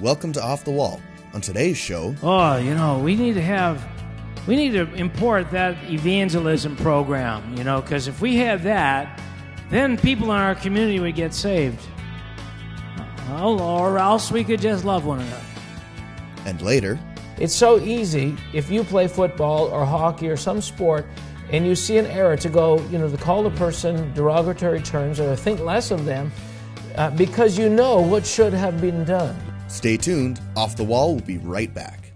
Welcome to Off the Wall. On today's show... we need to import that evangelism program, because if we had that, then people in our community would get saved. Or else we could just love one another. And later... It's so easy, if you play football or hockey or some sport, and you see an error, to go, to call the person derogatory terms or think less of them, because you know what should have been done. Stay tuned. Off the Wall will be right back.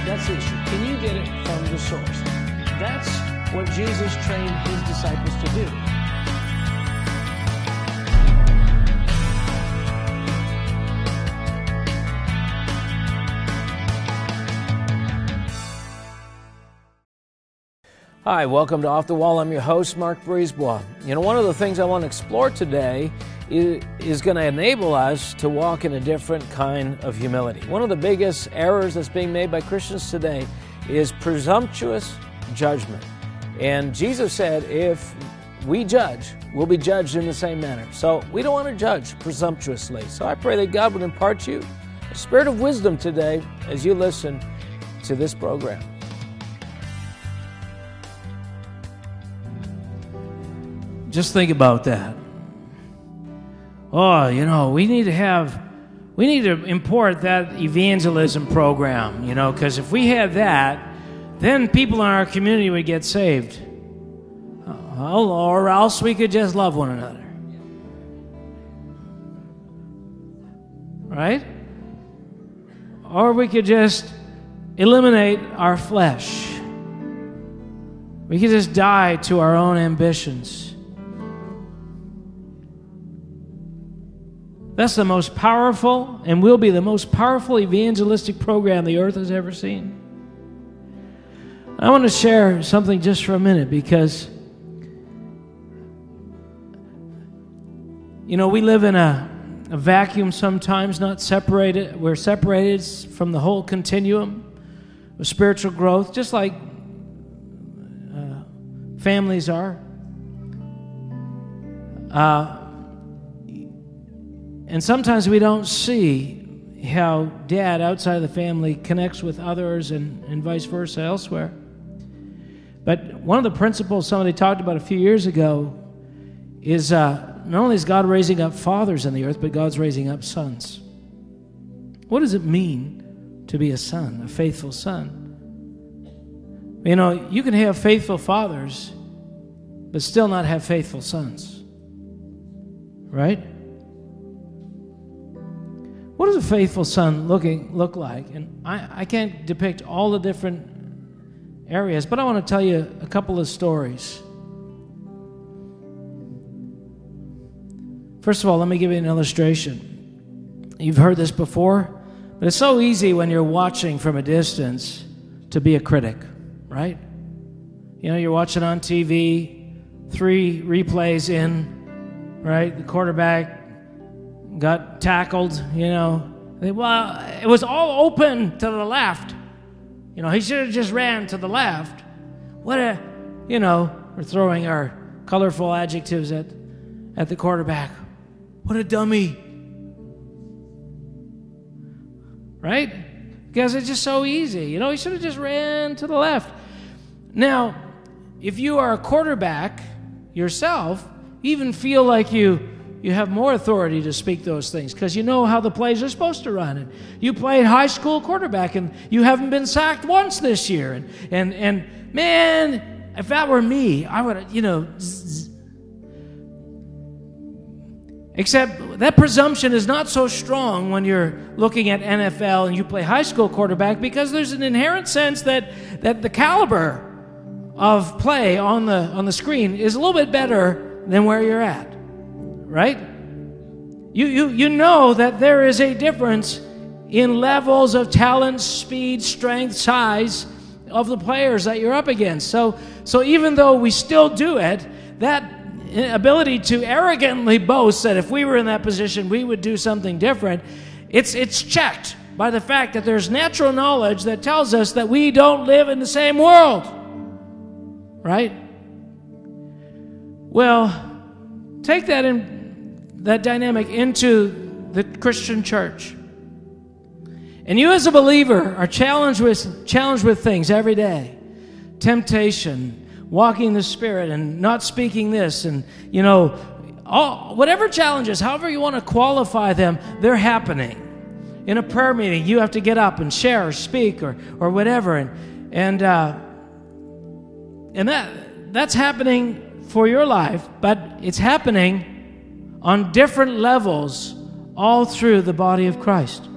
That's the issue. Can you get it from the source? That's what Jesus trained his disciples to do. Hi, welcome to Off the Wall. I'm your host, Mark Brisebois. One of the things I want to explore today is going to enable us to walk in a different kind of humility. One of the biggest errors that's being made by Christians today is presumptuous judgment. And Jesus said, if we judge, we'll be judged in the same manner. So we don't want to judge presumptuously. So I pray that God would impart you a spirit of wisdom today as you listen to this program. Just think about that. We need to import that evangelism program, because if we had that, then people in our community would get saved. Or else we could just love one another. Right? Or we could just eliminate our flesh. We could just die to our own ambitions. That's the most powerful and will be the most powerful evangelistic program the earth has ever seen. I want to share something just for a minute because, we live in a vacuum sometimes, not separated. We're separated from the whole continuum of spiritual growth, just like families are. And sometimes we don't see how dad outside of the family connects with others and vice versa elsewhere. But one of the principles somebody talked about a few years ago is not only is God raising up fathers in the earth, but God's raising up sons. What does it mean to be a son, a faithful son? You can have faithful fathers, but still not have faithful sons. Right? What does a faithful son look like? And I can't depict all the different areas, but I want to tell you a couple of stories. First of all, let me give you an illustration. You've heard this before, but it's so easy when you're watching from a distance to be a critic, right? You're watching on TV, 3 replays in, right? The quarterback got tackled, Well, it was all open to the left. He should have just ran to the left. We're throwing our colorful adjectives at the quarterback. What a dummy. Right? Because it's just so easy. He should have just ran to the left. Now, if you are a quarterback yourself, you even feel like you have more authority to speak those things because you know how the plays are supposed to run. And you played high school quarterback and you haven't been sacked once this year. And man, if that were me, I would, Except that presumption is not so strong when you're looking at NFL and you play high school quarterback because there's an inherent sense that the caliber of play on the screen is a little bit better than where you're at. Right? You know that there is a difference in levels of talent, speed, strength, size of the players that you're up against. So even though we still do it, that ability to arrogantly boast that if we were in that position, we would do something different, it's checked by the fact that there's natural knowledge that tells us that we don't live in the same world. Right? Well, take that dynamic into the Christian church. And you as a believer are challenged with things every day. Temptation, walking in the Spirit, and not speaking this, and whatever challenges, however you want to qualify them, they're happening. In a prayer meeting, you have to get up and share or speak or whatever, and that's happening for your life, but it's happening on different levels all through the body of Christ.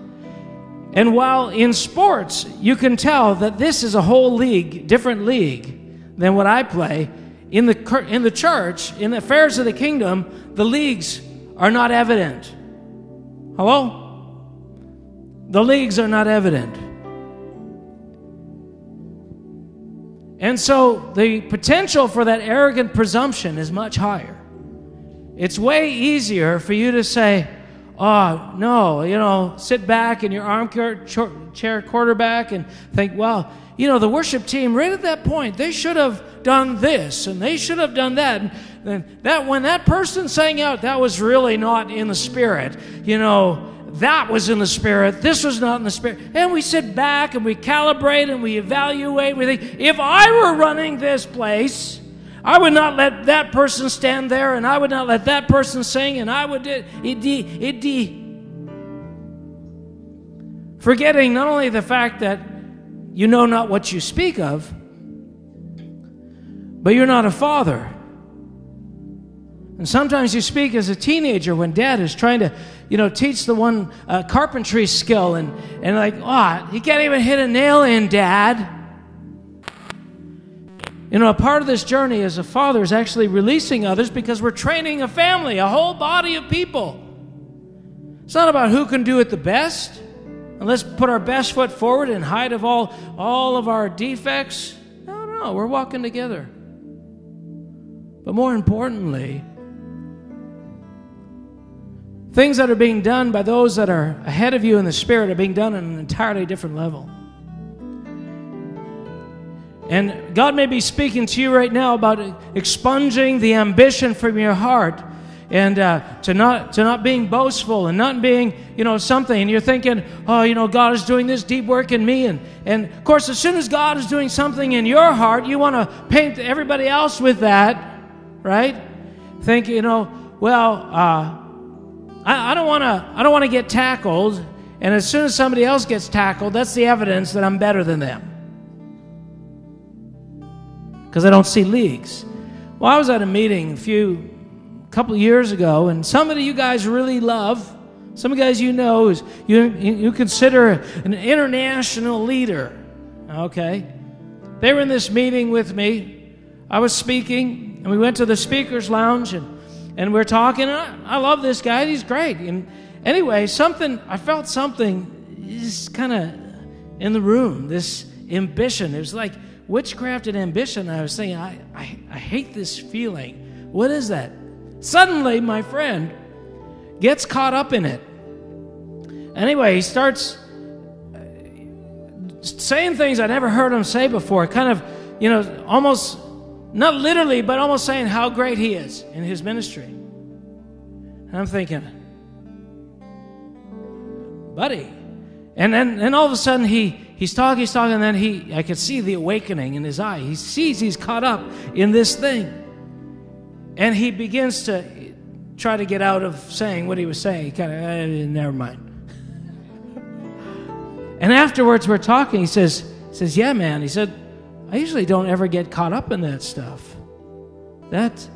And while in sports, you can tell that this is a whole league, different league than what I play, in the church, in the affairs of the kingdom, the leagues are not evident. Hello? The leagues are not evident. And so the potential for that arrogant presumption is much higher. It's way easier for you to say, oh, no, sit back in your armchair chair quarterback and think, well, the worship team right at that point, they should have done this and they should have done that. And that when that person sang out, that was really not in the Spirit. That was in the Spirit. This was not in the Spirit. And we sit back and we calibrate and we evaluate. We think, if I were running this place, I would not let that person stand there, and I would not let that person sing, and I would forgetting not only the fact that you know not what you speak of, but you're not a father. And sometimes you speak as a teenager when dad is trying to, teach the one carpentry skill, and like, you can't even hit a nail in, Dad. A part of this journey as a father is actually releasing others, because we're training a family, a whole body of people. It's not about who can do it the best, and let's put our best foot forward and hide of all of our defects. No, we're walking together. But more importantly, things that are being done by those that are ahead of you in the Spirit are being done on an entirely different level. And God may be speaking to you right now about expunging the ambition from your heart, and to not being boastful and not being, something. And you're thinking, God is doing this deep work in me. And of course, as soon as God is doing something in your heart, you want to paint everybody else with that, right? Think, I don't want to get tackled. And as soon as somebody else gets tackled, that's the evidence that I'm better than them, because I don't see leagues. Well, I was at a meeting a couple of years ago, and somebody you guys really love, some guys is you consider an international leader, okay? They were in this meeting with me. I was speaking, and we went to the speaker's lounge, and we're talking. I love this guy. He's great. And anyway, I felt something just kind of in the room, this ambition. It was like witchcraft and ambition. I was thinking, I hate this feeling. What is that? Suddenly, my friend gets caught up in it. Anyway, he starts saying things I never heard him say before, kind of, almost, not literally, but almost saying how great he is in his ministry. And I'm thinking, buddy. And then all of a sudden he's talking, and then I could see the awakening in his eye. He sees he's caught up in this thing. And he begins to try to get out of saying what he was saying. He kind of, never mind. And afterwards we're talking. He says, yeah, man. He said, I usually don't ever get caught up in that stuff. What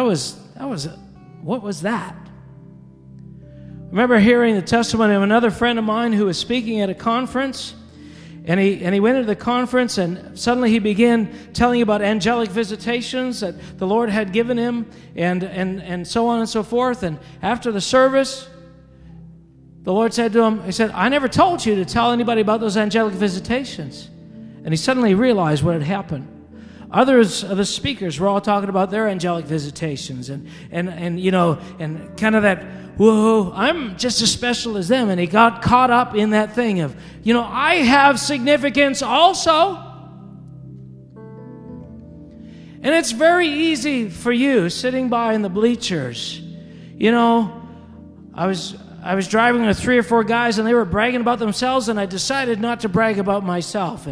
was that? I remember hearing the testimony of another friend of mine who was speaking at a conference, and he went into the conference, and suddenly he began telling about angelic visitations that the Lord had given him, and so on and so forth. And after the service, the Lord said to him, he said, I never told you to tell anybody about those angelic visitations. And he suddenly realized what had happened. others of the speakers were all talking about their angelic visitations and kind of that, whoa, I'm just as special as them. And he got caught up in that thing of, I have significance also. And it's very easy for you sitting by in the bleachers. I was driving with 3 or 4 guys, and they were bragging about themselves, and I decided not to brag about myself.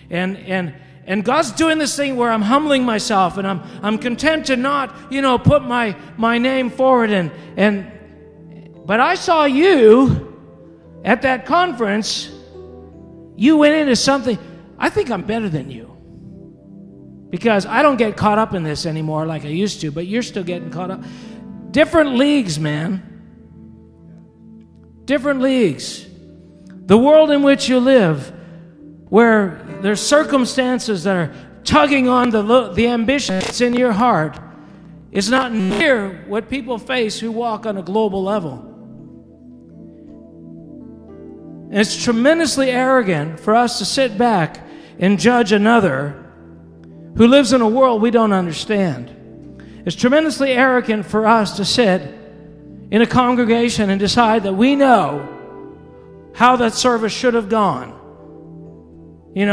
And God's doing this thing where I'm humbling myself, and I'm content to not, put my name forward. But I saw you at that conference. You went into something. I think I'm better than you. Because I don't get caught up in this anymore like I used to, but you're still getting caught up. Different leagues, man. Different leagues. The world in which you live, where there's circumstances that are tugging on the ambition that's in your heart, is not near what people face who walk on a global level. And it's tremendously arrogant for us to sit back and judge another who lives in a world we don't understand. It's tremendously arrogant for us to sit in a congregation and decide that we know how that service should have gone. They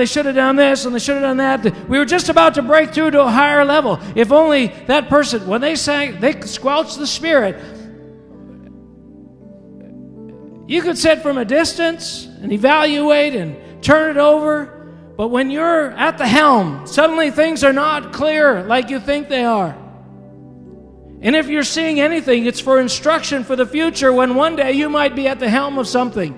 should have done this and they should have done that. We were just about to break through to a higher level. If only that person, when they sang, they squelched the Spirit. You could sit from a distance and evaluate and turn it over. But when you're at the helm, suddenly things are not clear like you think they are. And if you're seeing anything, it's for instruction for the future when one day you might be at the helm of something.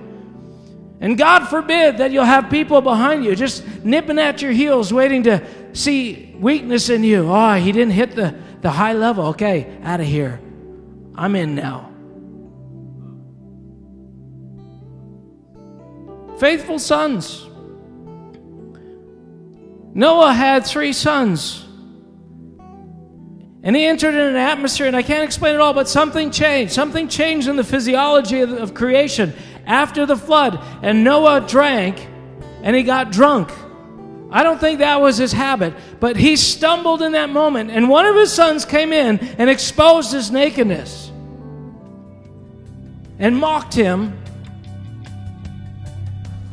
And God forbid that you'll have people behind you just nipping at your heels waiting to see weakness in you. Oh, he didn't hit the high level. Okay, out of here. I'm in now. Faithful sons. Noah had 3 sons. And he entered in an atmosphere, and I can't explain it all, but something changed. Something changed in the physiology of creation after the flood. And Noah drank, and he got drunk. I don't think that was his habit, but he stumbled in that moment. And one of his sons came in and exposed his nakedness and mocked him.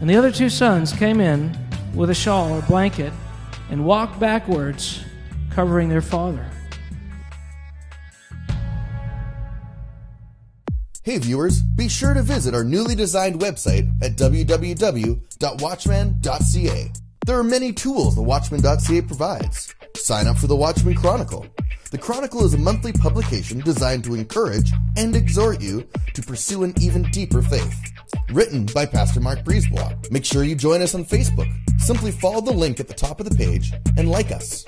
And the other 2 sons came in with a shawl or blanket and walked backwards, covering their father. Hey viewers, be sure to visit our newly designed website at www.watchman.ca. There are many tools the Watchman.ca provides. Sign up for the Watchman Chronicle. The Chronicle is a monthly publication designed to encourage and exhort you to pursue an even deeper faith. Written by Pastor Mark Brisebois. Make sure you join us on Facebook. Simply follow the link at the top of the page and like us.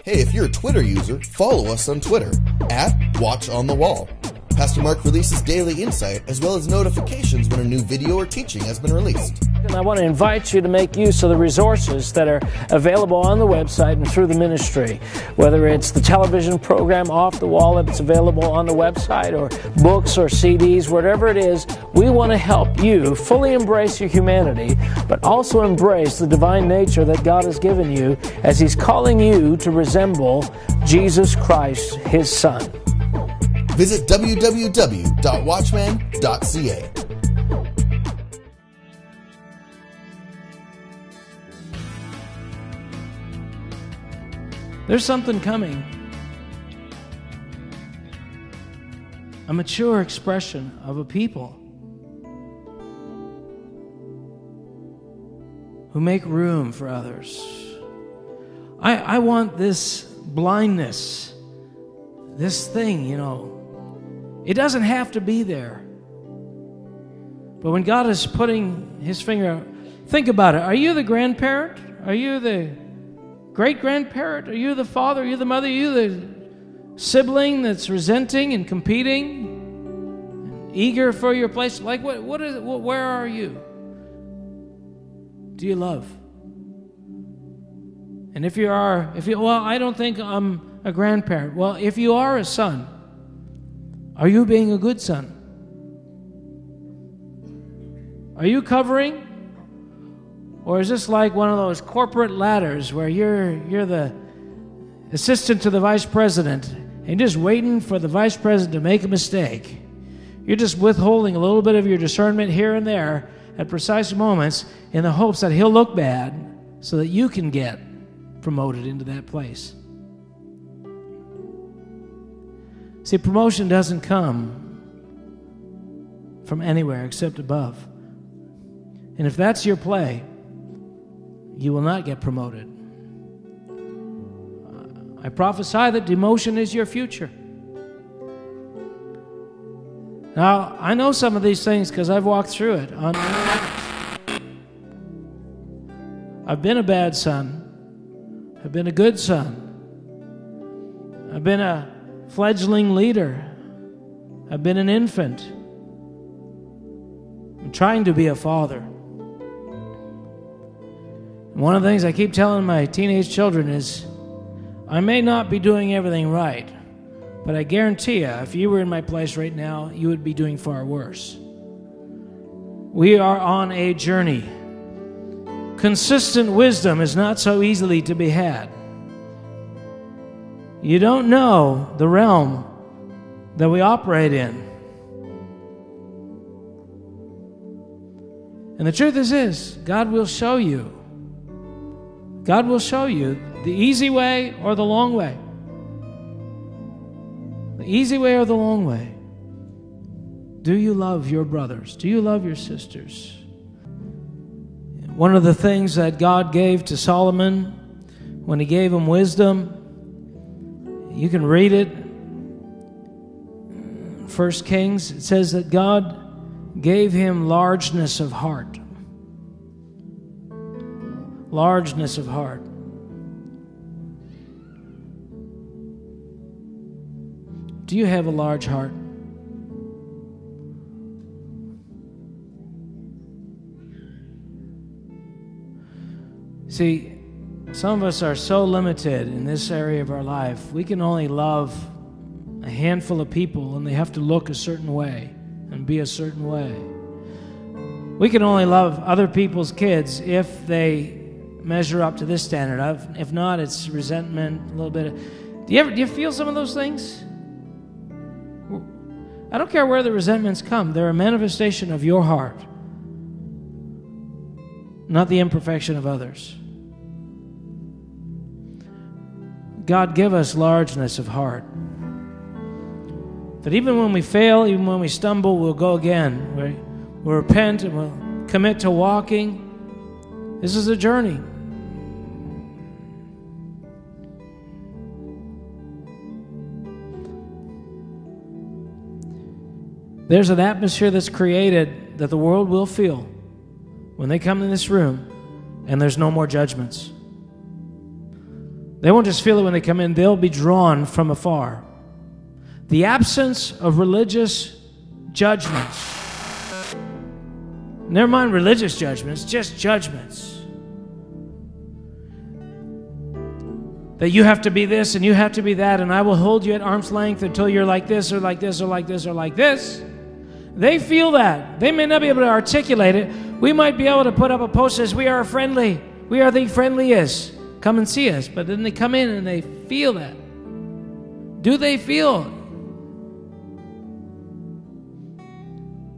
Hey, if you're a Twitter user, follow us on Twitter @WatchOnTheWall. Pastor Mark releases daily insight as well as notifications when a new video or teaching has been released. And I want to invite you to make use of the resources that are available on the website and through the ministry. Whether it's the television program Off the Wall that's available on the website, or books or CDs, whatever it is, we want to help you fully embrace your humanity, but also embrace the divine nature that God has given you as He's calling you to resemble Jesus Christ, His Son. Visit www.watchman.ca. There's something coming. A mature expression of a people who make room for others. I want this blindness, this thing, it doesn't have to be there. But when God is putting His finger, think about it. Are you the grandparent? Are you the great-grandparent? Are you the father? Are you the mother? Are you the sibling that's resenting and competing, and eager for your place? Like, where are you? Do you love? And if you I don't think I'm a grandparent. Well, if you are a son, are you being a good son? Are you covering? Or is this like one of those corporate ladders where you're the assistant to the vice president and you're just waiting for the vice president to make a mistake? You're just withholding a little bit of your discernment here and there at precise moments in the hopes that he'll look bad so that you can get promoted into that place. See, promotion doesn't come from anywhere except above. And if that's your play, you will not get promoted. I prophesy that demotion is your future. Now, I know some of these things because I've walked through it. I've been a bad son. I've been a good son. I've been a fledgling leader. I've been an infant. I'm trying to be a father. One of the things I keep telling my teenage children is, I may not be doing everything right, but I guarantee you, if you were in my place right now, you would be doing far worse. We are on a journey. Consistent wisdom is not so easily to be had. You don't know the realm that we operate in. And the truth is this, God will show you. God will show you the easy way or the long way. The easy way or the long way. Do you love your brothers? Do you love your sisters? One of the things that God gave to Solomon when he gave him wisdom, you can read it, 1 Kings, it says that God gave him largeness of heart. Largeness of heart. Do you have a large heart? See, some of us are so limited in this area of our life. We can only love a handful of people, and they have to look a certain way and be a certain way. We can only love other people's kids if they measure up to this standard. If not, it's resentment, a little bit of... Do you feel some of those things? I don't care where the resentments come. They're a manifestation of your heart, not the imperfection of others. God, give us largeness of heart. That even when we fail, even when we stumble, we'll go again. We'll repent and we'll commit to walking. This is a journey. There's an atmosphere that's created that the world will feel when they come in this room and there's no more judgments. They won't just feel it when they come in, they'll be drawn from afar. The absence of religious judgments. Never mind religious judgments, just judgments. That you have to be this and you have to be that, and I will hold you at arm's length until you're like this or like this or like this or like this. They feel that. They may not be able to articulate it. We might be able to put up a post that says, we are friendly. We are the friendliest. Come and see us. But then they come in and they feel that. Do they feel?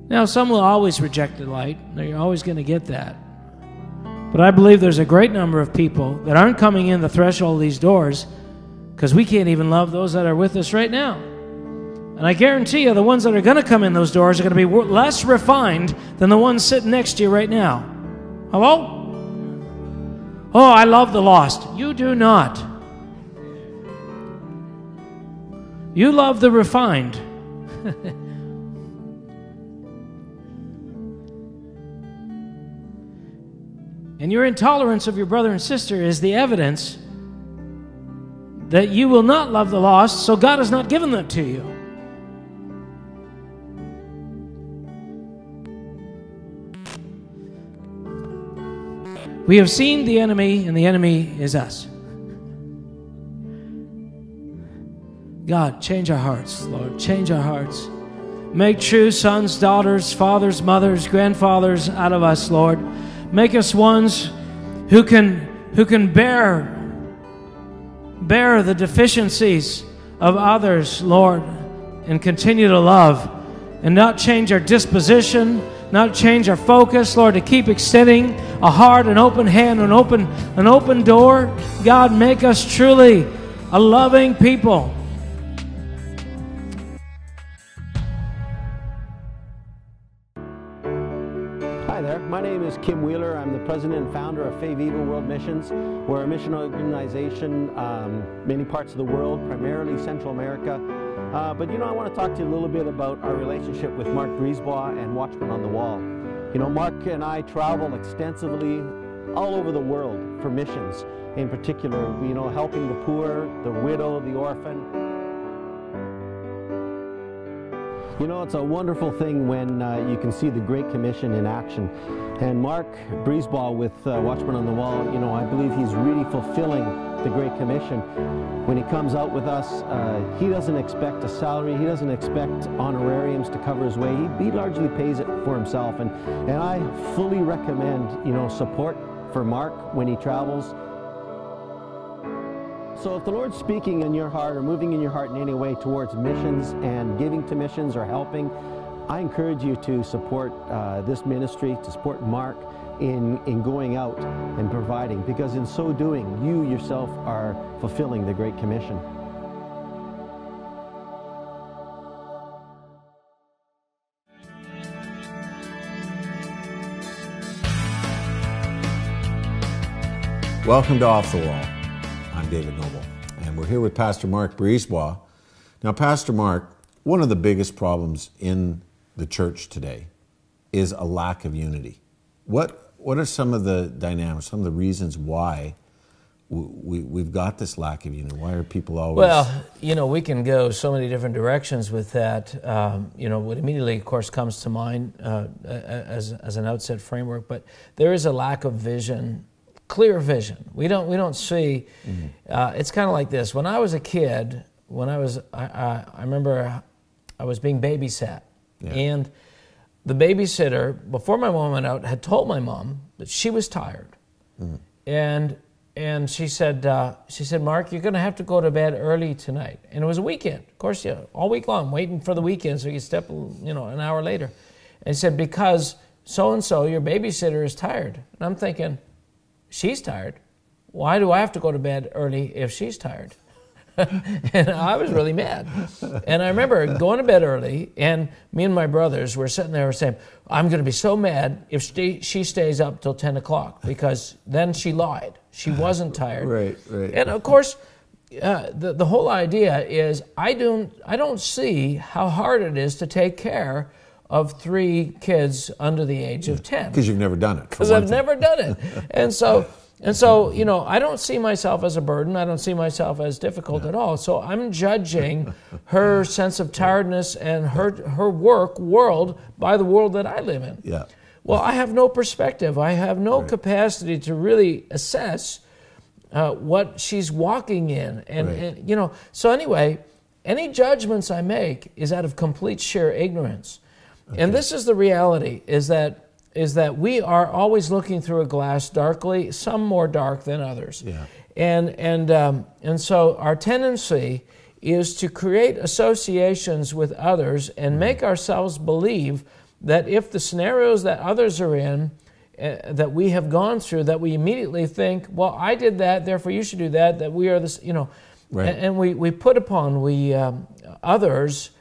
Now, some will always reject the light. You're always going to get that. But I believe there's a great number of people that aren't coming in the threshold of these doors because we can't even love those that are with us right now. And I guarantee you the ones that are going to come in those doors are going to be less refined than the ones sitting next to you right now. Hello? Oh, I love the lost. You do not. You love the refined. And your intolerance of your brother and sister is the evidence that you will not love the lost, so God has not given them to you. We have seen the enemy, and the enemy is us. God, change our hearts, Lord. Change our hearts. Make true sons, daughters, fathers, mothers, grandfathers out of us, Lord. Make us ones who can bear the deficiencies of others, Lord, and continue to love and not change our disposition, not change our focus, Lord, to keep extending a heart, an open hand, an open door. God, make us truly a loving people. Hi there, my name is Kim Wheeler. I'm the president and founder of Fe Viva World Missions. We're a mission organization, many parts of the world, primarily Central America. But I want to talk to you a little bit about our relationship with Mark Brisebois and Watchmen on the Wall. Mark and I travel extensively all over the world for missions, in particular, helping the poor, the widow, the orphan. It's a wonderful thing when you can see the Great Commission in action. And Mark Brisebois with Watchmen on the Wall, I believe he's really fulfilling the Great Commission. When he comes out with us, he doesn't expect a salary, he doesn't expect honorariums to cover his way. He largely pays it for himself. And I fully recommend, support for Mark when he travels. So if the Lord's speaking in your heart or moving in your heart in any way towards missions and giving to missions or helping, I encourage you to support this ministry, to support Mark in going out and providing, because in so doing, you yourself are fulfilling the Great Commission. Welcome to Off the Wall. I'm David Noble, and we're here with Pastor Mark Brisebois. Now, Pastor Mark, one of the biggest problems in the church today is a lack of unity. What are some of the dynamics, some of the reasons why we've got this lack of unity? Why are people always... Well, we can go so many different directions with that. What immediately, of course, comes to mind as an outset framework, but there is a lack of vision, clear vision. We don't see. It's kind of like this. When I was a kid, I remember I was being babysat, and the babysitter, before my mom went out, had told my mom that she was tired, and she said, Mark, you're going to have to go to bed early tonight. And it was a weekend, of course, all week long, waiting for the weekend so you could step, an hour later. And he said, because so and so, your babysitter is tired. And I'm thinking, she's tired. Why do I have to go to bed early if she's tired? And I was really mad. And I remember going to bed early, and me and my brothers were sitting there saying, I'm going to be so mad if she stays up till 10 o'clock, because then she lied. She wasn't tired. Right. And of course, the whole idea is I don't see how hard it is to take care of 3 kids under the age of 10. Because you've never done it. Because I've never done it. And so, I don't see myself as a burden. I don't see myself as difficult at all. So I'm judging her sense of tiredness and her world by the world that I live in. Yeah. Well, I have no perspective. I have no capacity to really assess what she's walking in. And so anyway, any judgments I make is out of complete sheer ignorance. Okay. And this is the reality, is that we are always looking through a glass darkly, some more dark than others. Yeah. And so our tendency is to create associations with others and make ourselves believe that if the scenarios that others are in, that we have gone through, that we immediately think, well, I did that, therefore you should do that, that we are this, Right. And we put upon others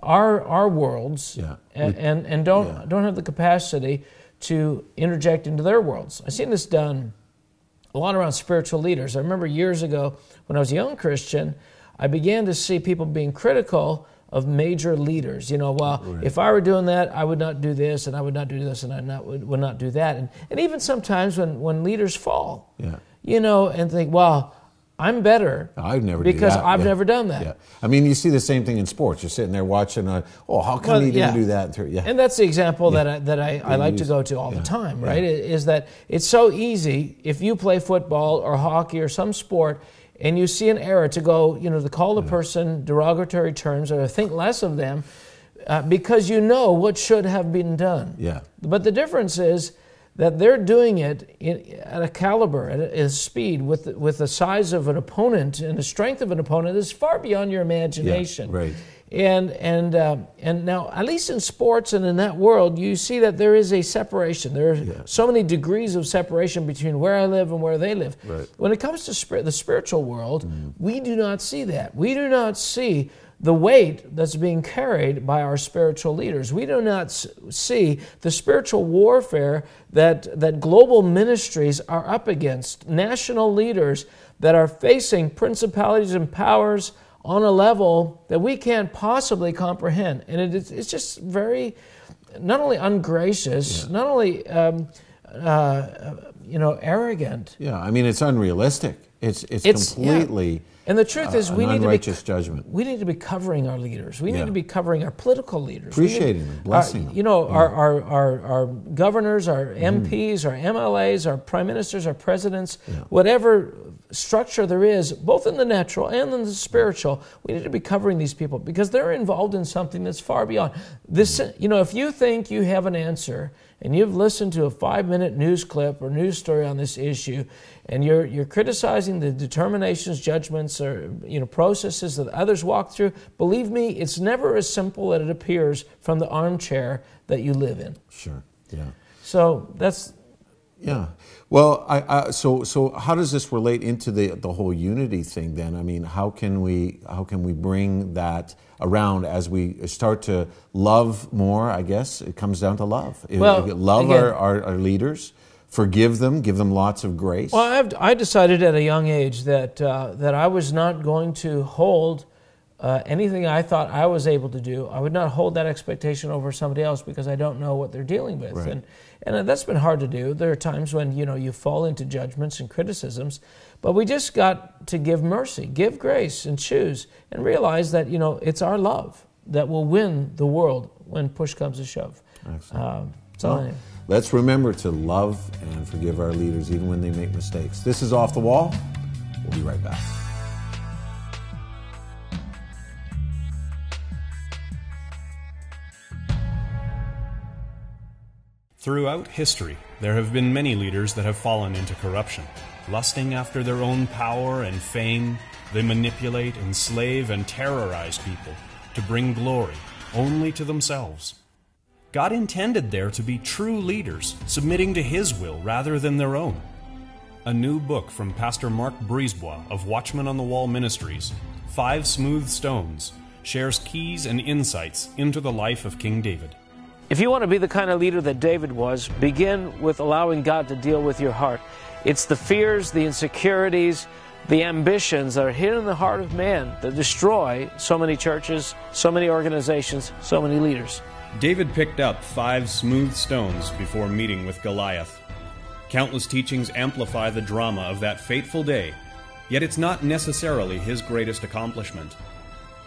our worlds, and don't have the capacity to interject into their worlds. I've seen this done a lot around spiritual leaders. I remember years ago when I was a young Christian, I began to see people being critical of major leaders. If I were doing that, I would not do this, and I would not do this, and I would not do that. And even sometimes when leaders fall, and think, well, I'm better I've never done that. Yeah. I mean, you see the same thing in sports. You're sitting there watching, how come he didn't do that? Yeah. And that's the example that I like to go to all the time, right? Is that it's so easy if you play football or hockey or some sport and you see an error to go, to call the person derogatory terms or think less of them because you know what should have been done. Yeah. But the difference is that they're doing it at a caliber, at a speed, with the size of an opponent and the strength of an opponent is far beyond your imagination. Yeah, right. And now, at least in sports and in that world, you see that there is a separation. There are so many degrees of separation between where I live and where they live. Right. When it comes to the spiritual world, we do not see that. We do not see the weight that's being carried by our spiritual leaders. We do not see the spiritual warfare that global ministries are up against, national leaders that are facing principalities and powers on a level that we can't possibly comprehend. And it's just very, not only ungracious, not only arrogant. Yeah, I mean, it's unrealistic. It's completely. And the truth is, we need judgment. We need to be covering our leaders. We need to be covering our political leaders. Appreciating them, blessing them. Our governors, our MPs, our MLAs, our prime ministers, our presidents, whatever structure there is, both in the natural and in the spiritual, we need to be covering these people because they're involved in something that's far beyond this. If you think you have an answer and you've listened to a 5-minute news clip or news story on this issue, and you're criticizing the determinations, judgments, or processes that others walk through, believe me, it's never as simple as it appears from the armchair that you live in. Sure. Yeah. So that's. Yeah. Well, so how does this relate into the whole unity thing then? I mean, how can we bring that around as we start to love more? I guess it comes down to love. Love our leaders, forgive them, give them lots of grace. Well, I decided at a young age that I was not going to hold anything I thought I was able to do. I would not hold that expectation over somebody else because I don't know what they're dealing with. Right. And that's been hard to do. There are times when you fall into judgments and criticisms, but we just got to give mercy, give grace, and choose, and realize that Excellent. it's our love that will win the world when push comes to shove. Anyway. Let's remember to love and forgive our leaders even when they make mistakes. This is Off the Wall. We'll be right back. Throughout history, there have been many leaders that have fallen into corruption. Lusting after their own power and fame, they manipulate, enslave, and terrorize people to bring glory only to themselves. God intended there to be true leaders, submitting to His will rather than their own. A new book from Pastor Mark Brisebois of Watchmen on the Wall Ministries, 5 Smooth Stones, shares keys and insights into the life of King David. If you want to be the kind of leader that David was, begin with allowing God to deal with your heart. It's the fears, the insecurities, the ambitions that are hidden in the heart of man that destroy so many churches, so many organizations, so many leaders. David picked up 5 smooth stones before meeting with Goliath. Countless teachings amplify the drama of that fateful day, yet it's not necessarily his greatest accomplishment.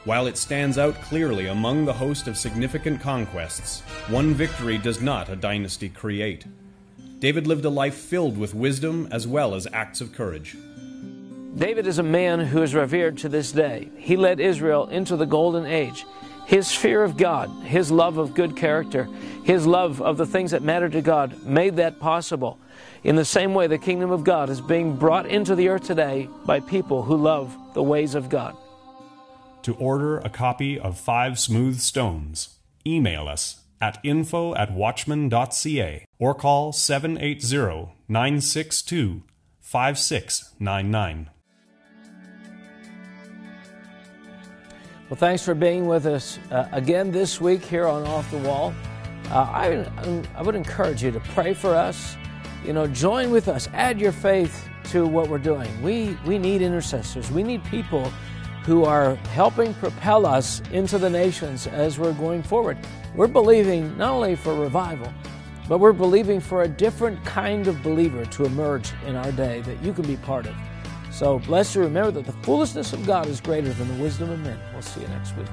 While it stands out clearly among the host of significant conquests, one victory does not a dynasty create. David lived a life filled with wisdom as well as acts of courage. David is a man who is revered to this day. He led Israel into the golden age. His fear of God, his love of good character, his love of the things that matter to God made that possible. In the same way, the kingdom of God is being brought into the earth today by people who love the ways of God. To order a copy of 5 Smooth Stones, email us at info@watchman.ca or call 780-962-5699. Well, thanks for being with us again this week here on Off the Wall. I would encourage you to pray for us. Join with us. Add your faith to what we're doing. We need intercessors. We need people who are helping propel us into the nations as we're going forward. We're believing not only for revival, but we're believing for a different kind of believer to emerge in our day that you can be part of. So bless you. Remember that the foolishness of God is greater than the wisdom of men. We'll see you next week.